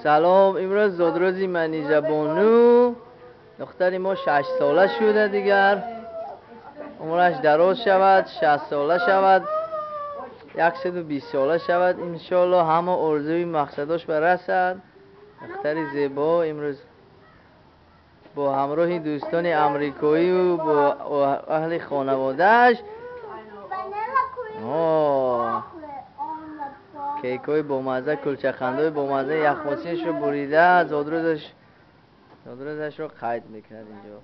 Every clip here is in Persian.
سلام، امروز زودروزی منیجا بانو دختری ما 6 ساله شده دیگر، عمرش دراز شود، 60 ساله شود، 120 ساله شود انشالله. همه آرزوی مقصداش برسد. دختری زیبا امروز با همراه دوستان امریکایی و با اهل خانوادهش کیکای با مزه، کلچه خندای با مزه، یخماسیش رو بریده، زادروزش رو قید میکرد اینجا.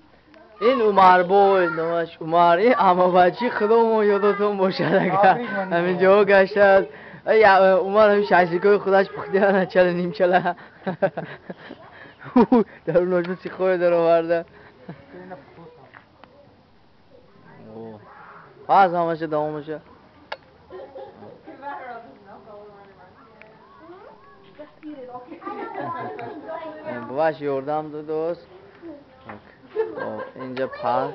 این عمر بای نامش عمر، این اما بچی خدا ما یادتون باشد اگر همینجا گشتد. عمر همین شایسته خودش پخته نه چله نیم چله در اون ناجمه سی خواه در آورده. پس همشه دوامشه باباش یاردم دو دوست. اینجا پارک.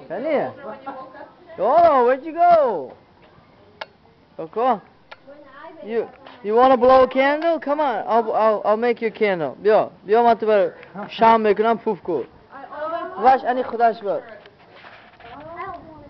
Kenny, Dora, where'd you go? Coco, you want to blow a candle? Come on, I'll make you a candle. بیا ما تو بر شام میکنم پوف کو. باش انی خداش بر.